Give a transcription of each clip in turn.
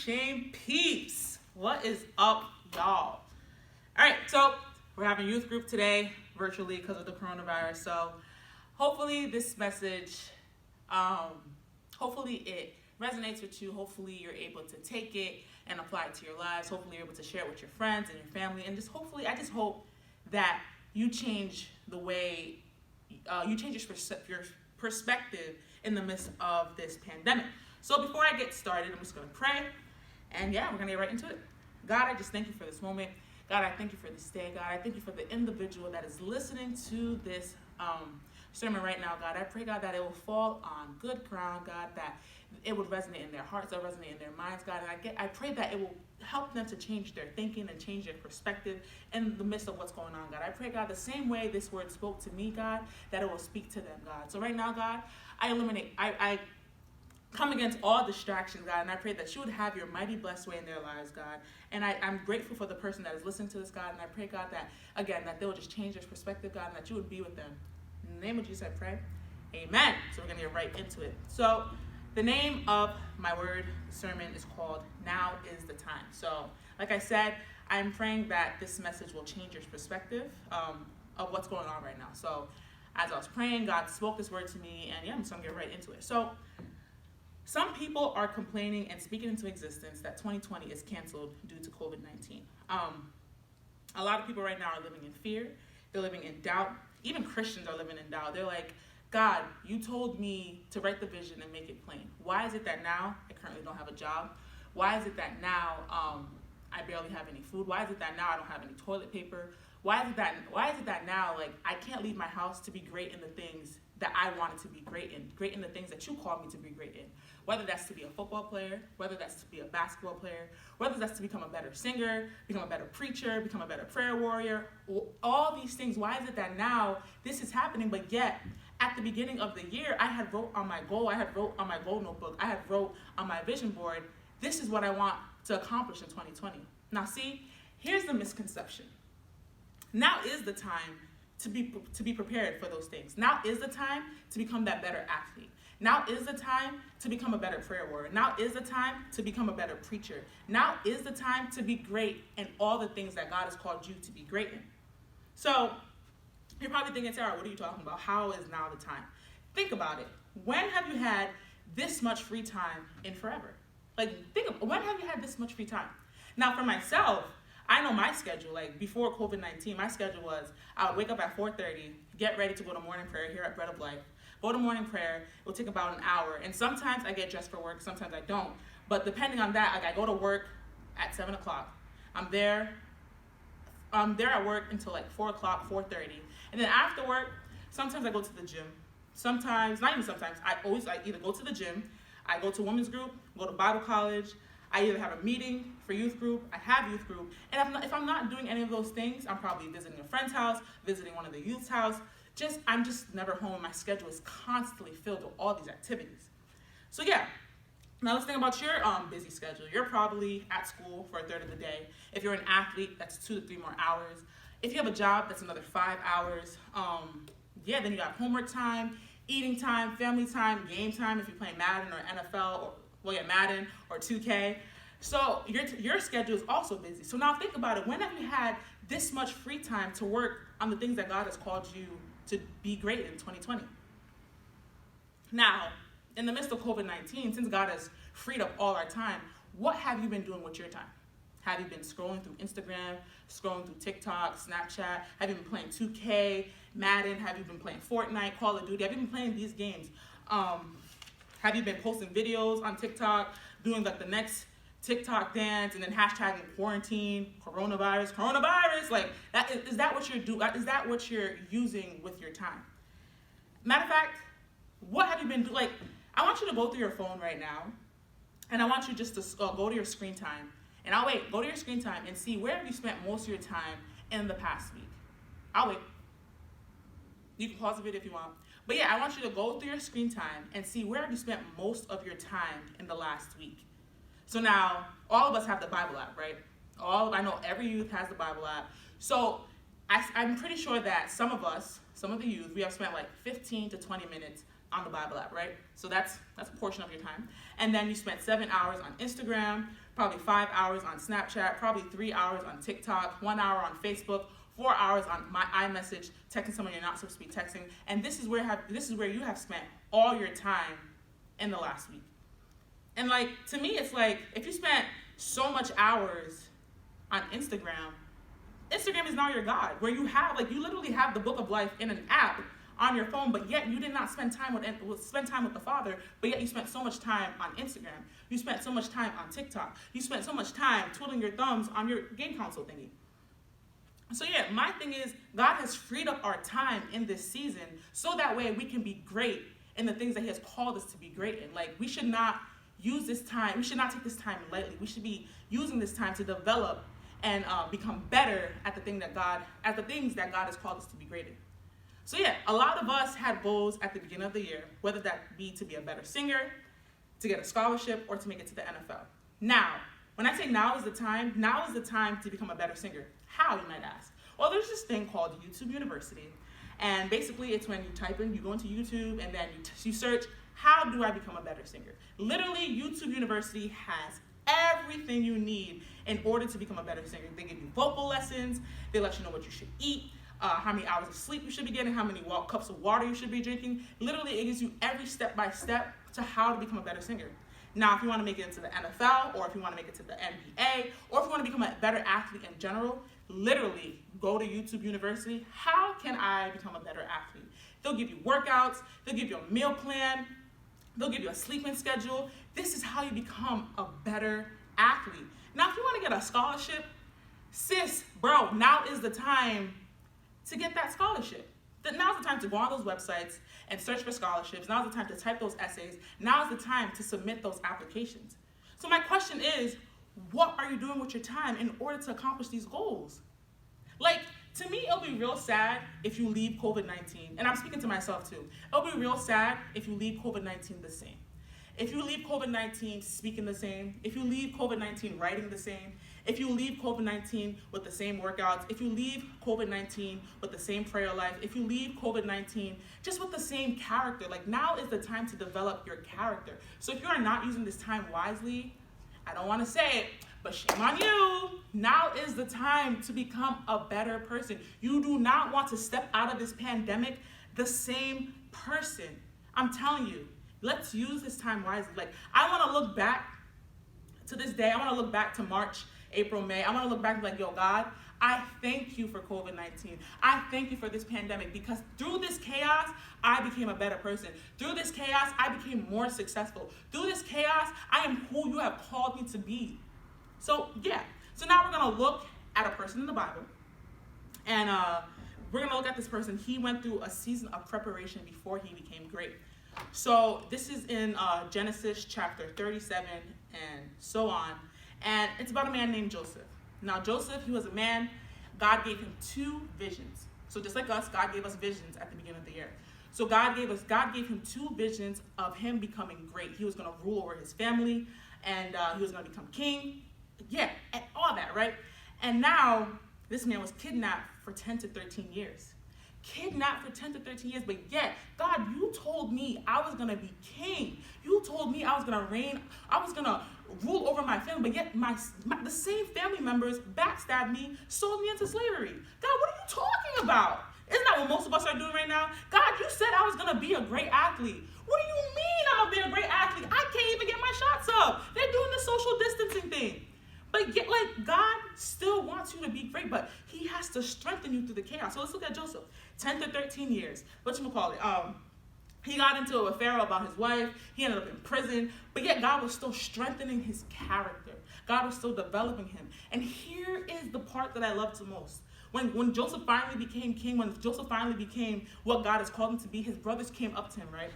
Unashamed peeps. What is up, y'all? All right, so we're having youth group today virtually because of the coronavirus. So hopefully this message, hopefully it resonates with you. Hopefully you're able to take it and apply it to your lives. Hopefully you're able to share it with your friends and your family. And just hopefully, I just hope that you change the way, you change your perspective in the midst of this pandemic. So before I get started, I'm just going to pray. And yeah, we're going to get right into it. God, I just thank you for this moment. God, I thank you for this day. God, I thank you for the individual that is listening to this sermon right now. God, I pray, God, that it will fall on good ground. God, that it would resonate in their hearts, that resonate in their minds. God, and I pray that it will help them to change their thinking and change their perspective in the midst of what's going on. God, I pray, God, the same way this word spoke to me, God, that it will speak to them, God. So right now, God, I come against all distractions, God, and I pray that you would have your mighty blessed way in their lives, God. And I'm grateful for the person that is listening to this, God, and I pray, God, that, again, that they will just change their perspective, God, and that you would be with them. In the name of Jesus, I pray. Amen. So we're going to get right into it. So the name of my word sermon is called Now is the Time. So like I said, I'm praying that this message will change your perspective of what's going on right now. So as I was praying, God spoke this word to me, and yeah, I'm just going to get right into it. So some people are complaining and speaking into existence that 2020 is canceled due to COVID-19. A lot of people right now are living in fear. They're living in doubt. Even Christians are living in doubt. They're like, God, you told me to write the vision and make it plain. Why is it that now I currently don't have a job? Why is it that now I barely have any food? Why is it that now I don't have any toilet paper? Why is it that now, like, I can't leave my house to be great in the things that I wanted to be great in the things that you called me to be great in? Whether that's to be a football player, whether that's to be a basketball player, whether that's to become a better singer, become a better preacher, become a better prayer warrior, all these things. Why is it that now this is happening, but yet at the beginning of the year, I had wrote on my goal, I had wrote on my goal notebook, I had wrote on my vision board, this is what I want to accomplish in 2020. Now see, here's the misconception. Now is the time to be prepared for those things. Now is the time to become that better athlete. Now is the time to become a better prayer warrior. Now is the time to become a better preacher. Now is the time to be great in all the things that God has called you to be great in. So you're probably thinking, Sarah, what are you talking about? How is now the time? Think about it. When have you had this much free time in forever? Like, when have you had this much free time? Now, for myself, I know my schedule. Like, before COVID-19, my schedule was I would wake up at 4:30, get ready to go to morning prayer here at Bread of Life. Go to morning prayer. It will take about an hour. And sometimes I get dressed for work. Sometimes I don't. But depending on that, like, I go to work at 7 o'clock. I'm there at work until like 4 o'clock, 4:30. And then after work, sometimes I go to the gym. Sometimes, not even sometimes, I either go to the gym, I go to women's group, go to Bible college, I either have a meeting for youth group, I have youth group, and if I'm not doing any of those things, I'm probably visiting a friend's house, visiting one of the youth's house. I'm just never home. My schedule is constantly filled with all these activities. So yeah, now let's think about your busy schedule. You're probably at school for a third of the day. If you're an athlete, that's 2 to 3 more hours. If you have a job, that's another 5 hours. Then you got homework time, eating time, family time, game time if you're playing Madden or NFL Madden or 2K. So your schedule is also busy. So now think about it. When have you had this much free time to work on the things that God has called you to be great in 2020? Now, in the midst of COVID-19, since God has freed up all our time, what have you been doing with your time? Have you been scrolling through Instagram, scrolling through TikTok, Snapchat? Have you been playing 2K, Madden? Have you been playing Fortnite, Call of Duty? Have you been playing these games? Have you been posting videos on TikTok, doing like the next TikTok dance, and then hashtagging quarantine, coronavirus? Like, is that what you're doing? Is that what you're using with your time? Matter of fact, what have you been doing? Like, I want you to go through your phone right now, and I want you just to go to your screen time. And go to your screen time and see where have you spent most of your time in the past week. I'll wait. You can pause the video if you want. But yeah, I want you to go through your screen time and see where have you spent most of your time in the last week. So now, all of us have the Bible app, right? I know every youth has the Bible app. So I'm pretty sure that some of the youth, we have spent like 15 to 20 minutes on the Bible app, right? So that's a portion of your time. And then you spent 7 hours on Instagram, probably 5 hours on Snapchat, probably 3 hours on TikTok, 1 hour on Facebook, 4 hours on my iMessage, texting someone you're not supposed to be texting, and this is where you have spent all your time in the last week. And like, to me, it's like, if you spent so much hours on Instagram is now your God, where you literally have the book of life in an app on your phone, but yet you did not spend time with the Father, but yet you spent so much time on Instagram. You spent so much time on TikTok. You spent so much time twiddling your thumbs on your game console thingy. So yeah, my thing is, God has freed up our time in this season so that way we can be great in the things that he has called us to be great in. Like, we should not take this time lightly. We should be using this time to develop and become better at the things that God has called us to be great in. So yeah, a lot of us had goals at the beginning of the year, whether that be to be a better singer, to get a scholarship, or to make it to the NFL. Now, when I say now is the time to become a better singer. How, you might ask? Well, there's this thing called YouTube University, and basically it's when you go into YouTube and then you search, how do I become a better singer? Literally, YouTube University has everything you need in order to become a better singer. They give you vocal lessons, they let you know what you should eat, how many hours of sleep you should be getting, how many cups of water you should be drinking. Literally, it gives you every step-by-step to how to become a better singer. Now, if you want to make it into the NFL, or if you want to make it to the NBA, or if you want to become a better athlete in general, literally go to YouTube University. How can I become a better athlete? They'll give you workouts, they'll give you a meal plan, they'll give you a sleeping schedule. This is how you become a better athlete. Now, if you want to get a scholarship, sis, bro, now is the time to get that scholarship. Now's the time to go on those websites and search for scholarships. Now's the time to type those essays. Now's the time to submit those applications. So my question is, what are you doing with your time in order to accomplish these goals? Like, to me, it'll be real sad if you leave COVID-19, and I'm speaking to myself too. It'll be real sad if you leave COVID-19 the same. If you leave COVID-19 speaking the same, if you leave COVID-19 writing the same, if you leave COVID-19 with the same workouts, if you leave COVID-19 with the same prayer life, if you leave COVID-19 just with the same character, like, now is the time to develop your character. So if you are not using this time wisely, I don't want to say it, but shame on you. Now is the time to become a better person. You do not want to step out of this pandemic the same person. I'm telling you, let's use this time wisely. Like, I want to look back to this day. I want to look back to March, April, May. I want to look back and be like, yo, God, I thank you for COVID-19. I thank you for this pandemic, because through this chaos, I became a better person. Through this chaos, I became more successful. Through this chaos, I am who you have called me to be. So yeah, so now we're going to look at a person in the Bible, and we're going to look at this person. He went through a season of preparation before he became great. So this is in Genesis chapter 37 and so on, and it's about a man named Joseph. Now Joseph, he was a man. God gave him 2 visions. So just like us, God gave us visions at the beginning of the year. So God gave him 2 visions of him becoming great. He was going to rule over his family, and he was going to become king. Yeah, and all that, right? And now this man was kidnapped for 10 to 13 years. Kidnapped for 10 to 13 years, but yet, God, you told me I was going to be king. You told me I was going to reign. I was going to rule over my family, but yet the same family members backstabbed me, sold me into slavery. God, what are you talking about? Isn't that what most of us are doing right now? God, you said I was going to be a great athlete. What do you mean I'm going to be a great athlete? I can't even get my shots up. They're doing the social distancing thing. But yet, like, God still wants you to be great, but he has to strengthen you through the chaos. So let's look at Joseph. 10 to 13 years. Whatchamacallit? He got into a affair about his wife. He ended up in prison. But yet God was still strengthening his character. God was still developing him. And here is the part that I loved the most. When Joseph finally became king, when Joseph finally became what God has called him to be, his brothers came up to him, right?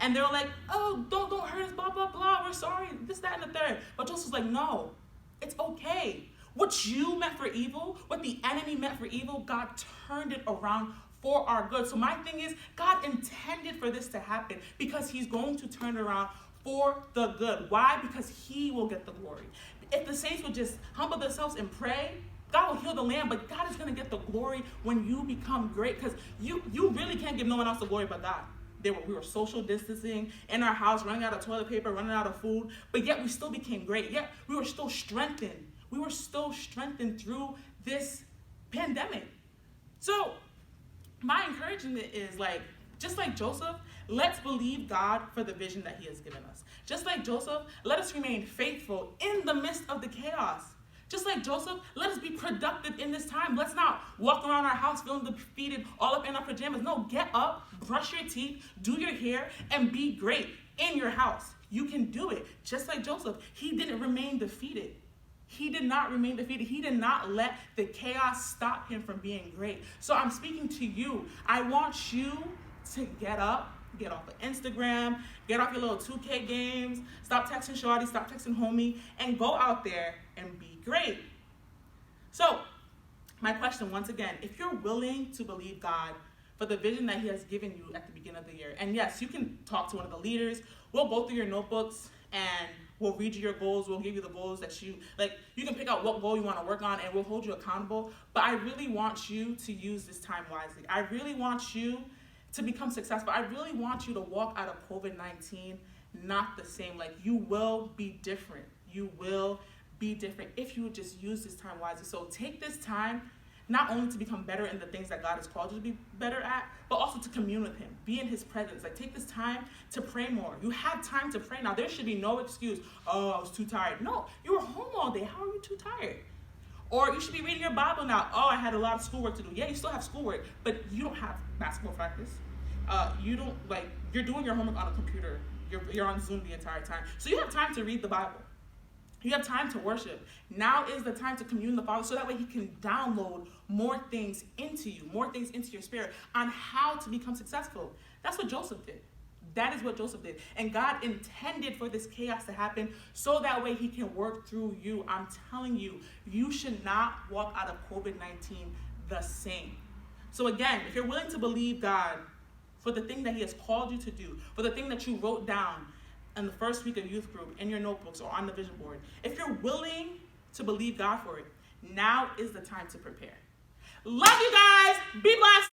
And they were like, oh, don't hurt us, blah, blah, blah. We're sorry, this, that, and the third. But Joseph's like, no, it's okay. What you meant for evil, what the enemy meant for evil, God turned it around for our good. So my thing is, God intended for this to happen because he's going to turn it around for the good. Why? Because he will get the glory. If the saints would just humble themselves and pray, God will heal the land, but God is going to get the glory when you become great, because you really can't give no one else the glory but God. We were social distancing in our house, running out of toilet paper, running out of food, but yet we still became great. Yet we were still strengthened. We were still strengthened through this pandemic. So my encouragement is just like Joseph, let's believe God for the vision that he has given us. Just like Joseph, let us remain faithful in the midst of the chaos. Just like Joseph, let us be productive in this time. Let's not walk around our house feeling defeated, all up in our pajamas. No, get up, brush your teeth, do your hair, and be great in your house. You can do it. Just like Joseph, he didn't remain defeated. He did not remain defeated. He did not let the chaos stop him from being great. So I'm speaking to you. I want you to get up, get off of Instagram, get off your little 2K games, stop texting shorty, stop texting homie, and go out there and be great. So my question once again, if you're willing to believe God for the vision that he has given you at the beginning of the year, and yes, you can talk to one of the leaders, we'll go through your notebooks and we'll read you your goals, we'll give you the goals that you can pick out what goal you want to work on and we'll hold you accountable. But I really want you to use this time wisely. I really want you to become successful. I really want you to walk out of COVID-19 not the same. You will be different. You will be different if you would just use this time wisely. So take this time not only to become better in the things that God has called you to be better at, but also to commune with him, be in his presence. Take this time to pray more. You have time to pray now. There should be no excuse. Oh, I was too tired. No, you were home all day. How are you too tired? Or you should be reading your Bible now. Oh, I had a lot of schoolwork to do. Yeah, you still have schoolwork, but you don't have basketball practice. You don't you're doing your homework on a computer. You're on Zoom the entire time. So you have time to read the Bible. You have time to worship. Now is the time to commune with the Father so that way he can download more things into you, more things into your spirit on how to become successful. That's what Joseph did. That is what Joseph did. And God intended for this chaos to happen so that way he can work through you. I'm telling you, you should not walk out of COVID-19 the same. So again, if you're willing to believe God for the thing that he has called you to do, for the thing that you wrote down in the first week of youth group, in your notebooks or on the vision board, if you're willing to believe God for it, now is the time to prepare. Love you guys. Be blessed.